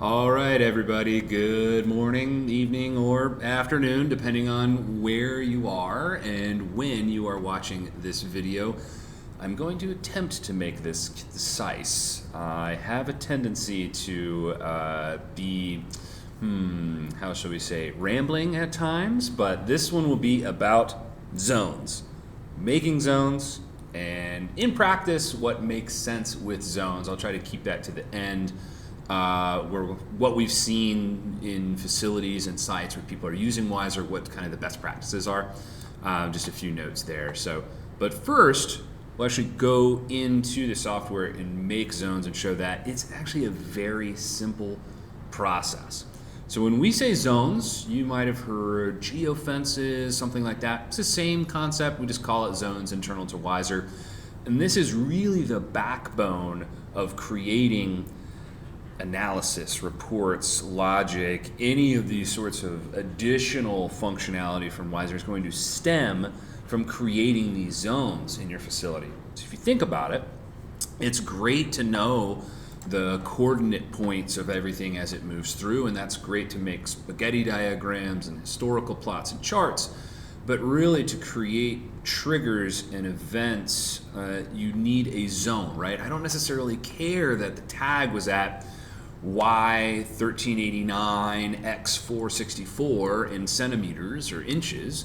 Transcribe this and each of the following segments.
All right, everybody. Good morning, evening, or afternoon, depending on where you are and when you are watching this video. I'm going to attempt to make this concise. I have a tendency to be, how shall we say, rambling at times, but this one will be about zones, making zones, and in practice, what makes sense with zones. I'll try to keep that to the end. Where what we've seen in facilities and sites where people are using Wiser, what kind of the best practices are. Just a few notes there. But first, we'll actually go into the software and make zones and show that it's actually a very simple process. So when we say zones, you might have heard geofences, something like that. It's the same concept. We just call it zones internal to Wiser. And this is really the backbone of creating analysis, reports, logic, any of these sorts of additional functionality from Wiser is going to stem from creating these zones in your facility. So if you think about it, it's great to know the coordinate points of everything as it moves through, and that's great to make spaghetti diagrams and historical plots and charts. But really, to create triggers and events, you need a zone, right? I don't necessarily care that the tag was at Y1389 X464 in centimeters or inches.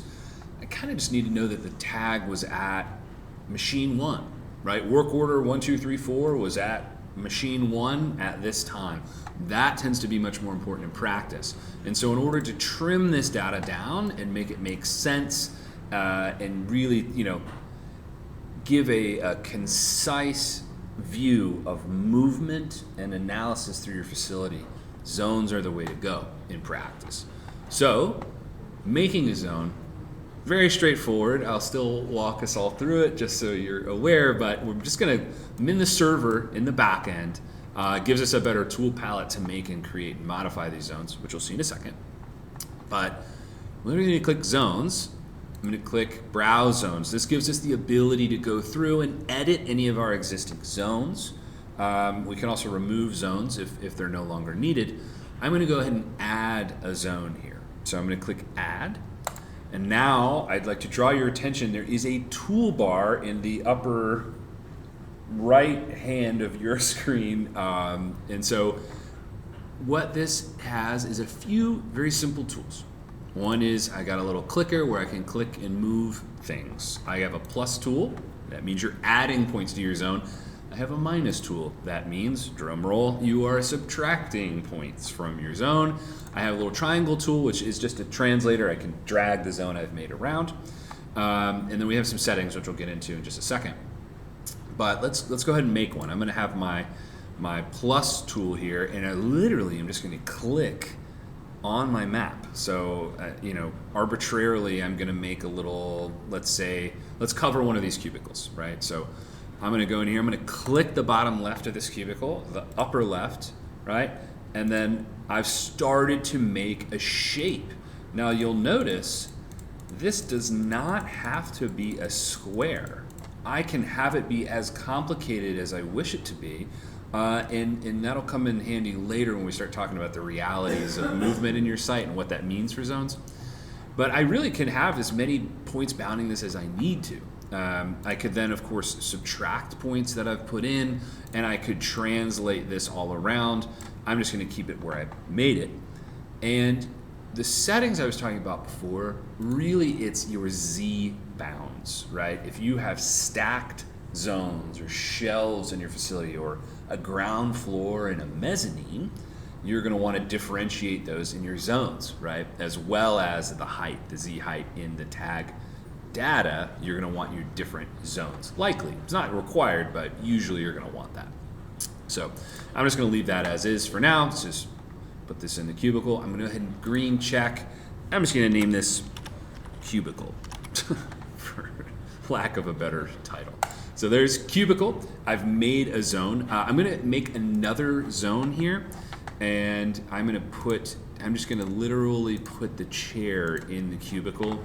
I kind of just need to know that the tag was at machine 1, right? Work order 1234 was at machine 1 at this time. That tends to be much more important in practice. And so in order to trim this data down and make it make sense and really, give a concise view of movement and analysis through your facility, zones are the way to go in practice. So, making a zone, very straightforward. I'll still walk us all through it just so you're aware, but we're just going to, in the server in the back end, gives us a better tool palette to make and create and modify these zones, which we'll see in a second. But we're going to click zones. I'm going to click Browse Zones. This gives us the ability to go through and edit any of our existing zones. We can also remove zones if they're no longer needed. I'm going to go ahead and add a zone here. So I'm going to click Add. And now I'd like to draw your attention. There is a toolbar in the upper right hand of your screen. And so what this has is a few very simple tools. One is I got a little clicker where I can click and move things. I have a plus tool. That means you're adding points to your zone. I have a minus tool. That means, drum roll, you are subtracting points from your zone. I have a little triangle tool, which is just a translator. I can drag the zone I've made around. And then we have some settings, which we'll get into in just a second. But let's go ahead and make one. I'm going to have my plus tool here, and I literally am just going to click on my map. So, arbitrarily, I'm going to make a little, let's cover one of these cubicles, right? So I'm going to go in here, I'm going to click the bottom left of this cubicle, the upper left, right? And then I've started to make a shape. Now you'll notice this does not have to be a square. I can have it be as complicated as I wish it to be. And that'll come in handy later when we start talking about the realities of movement in your site and what that means for zones. But I really can have as many points bounding this as I need to. I could then, of course, subtract points that I've put in, and I could translate this all around. I'm just going to keep it where I made it. And the settings I was talking about before, really it's your Z bounds, right? If you have stacked zones or shelves in your facility or a ground floor and a mezzanine, you're going to want to differentiate those in your zones, right? As well as the height, the Z height in the tag data, you're going to want your different zones. Likely, it's not required, but usually you're going to want that. So I'm just going to leave that as is for now. Let's just put this in the cubicle. I'm going to go ahead and green check. I'm just going to name this cubicle for lack of a better title. So there's cubicle. I've made a zone. I'm going to make another zone here, and I'm just going to literally put the chair in the cubicle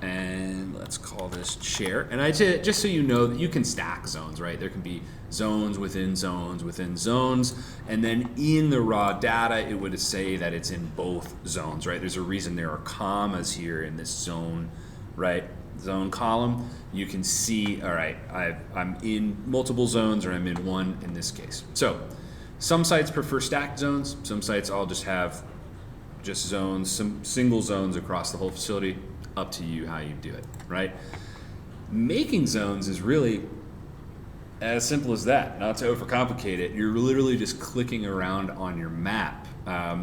and let's call this chair. And just so you know that you can stack zones, right? There can be zones within zones within zones, and then in the raw data, it would say that it's in both zones, right? There's a reason there are commas here in this zone, right? Zone column. You can see, all right, I'm in multiple zones, or I'm in one in this case. So some sites prefer stacked zones. Some sites all just have just zones, some single zones across the whole facility. Up to you how you do it, right? Making zones is really as simple as that. Not to overcomplicate it, you're literally just clicking around on your map.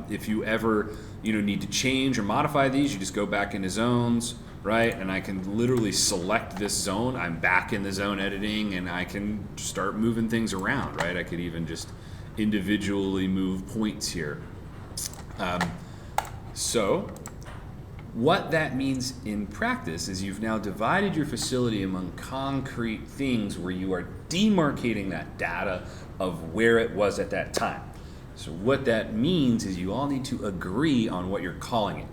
If you ever need to change or modify these, you just go back into zones, right? And I can literally select this zone. I'm back in the zone editing, and I can start moving things around, right? I could even just individually move points here. So what that means in practice is you've now divided your facility among concrete things where you are demarcating that data of where it was at that time. So what that means is you all need to agree on what you're calling it.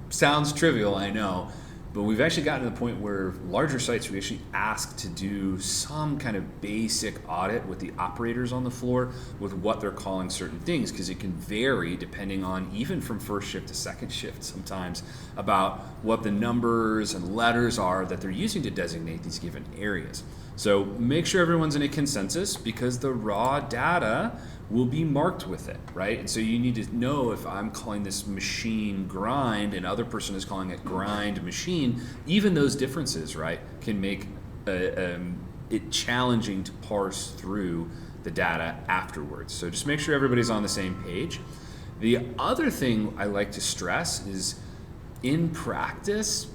Sounds trivial, I know, but we've actually gotten to the point where larger sites, we actually ask to do some kind of basic audit with the operators on the floor with what they're calling certain things, because it can vary depending on, even from first shift to second shift sometimes, about what the numbers and letters are that they're using to designate these given areas. So make sure everyone's in a consensus, because the raw data will be marked with it, right? And so you need to know if I'm calling this machine grind and other person is calling it grind machine, even those differences, right, can make it challenging to parse through the data afterwards. So just make sure everybody's on the same page. The other thing I like to stress is, in practice,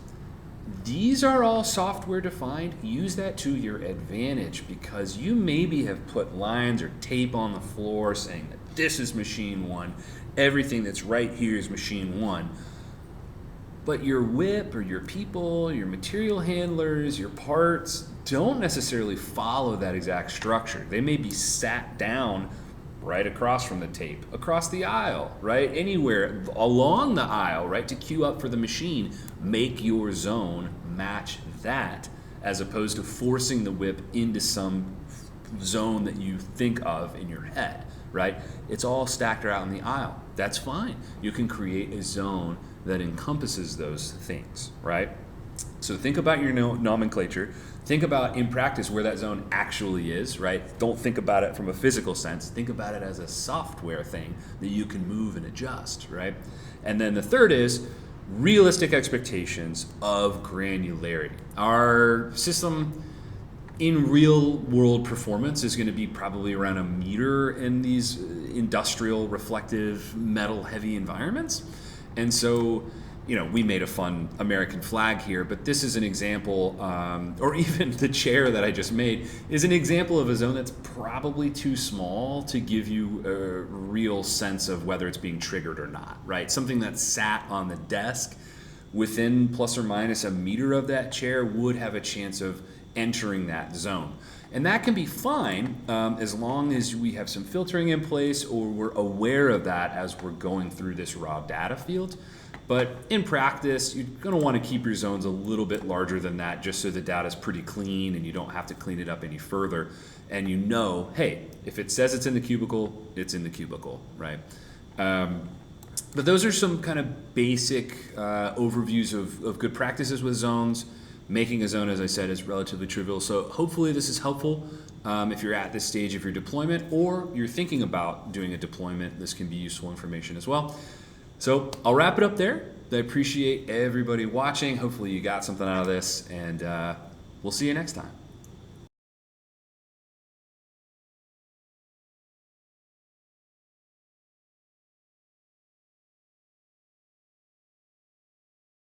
these are all software defined. Use that to your advantage, because you maybe have put lines or tape on the floor saying that this is machine 1, everything that's right here is machine 1. But your whip or your people, your material handlers, your parts don't necessarily follow that exact structure. They may be sat down right across from the tape, across the aisle, right? Anywhere along the aisle, right? To queue up for the machine. Make your zone match that, as opposed to forcing the whip into some zone that you think of in your head, right? It's all stacked out in the aisle. That's fine. You can create a zone that encompasses those things, right? So think about your nomenclature. Think about, in practice, where that zone actually is, right? Don't think about it from a physical sense. Think about it as a software thing that you can move and adjust, right? And then the third is realistic expectations of granularity. Our system in real world performance is going to be probably around 1 meter in these industrial, reflective, metal heavy environments. And so, we made a fun American flag here, but this is an example, or even the chair that I just made is an example of a zone that's probably too small to give you a real sense of whether it's being triggered or not, right? Something that sat on the desk within plus or minus 1 meter of that chair would have a chance of entering that zone. And that can be fine as long as we have some filtering in place, or we're aware of that as we're going through this raw data field. But in practice, you're going to want to keep your zones a little bit larger than that, just so the data is pretty clean and you don't have to clean it up any further. And hey, if it says it's in the cubicle, it's in the cubicle, right? But those are some kind of basic overviews of good practices with zones. Making a zone, as I said, is relatively trivial. So hopefully this is helpful. If you're at this stage of your deployment, or you're thinking about doing a deployment, this can be useful information as well. So I'll wrap it up there. I appreciate everybody watching. Hopefully you got something out of this, and we'll see you next time.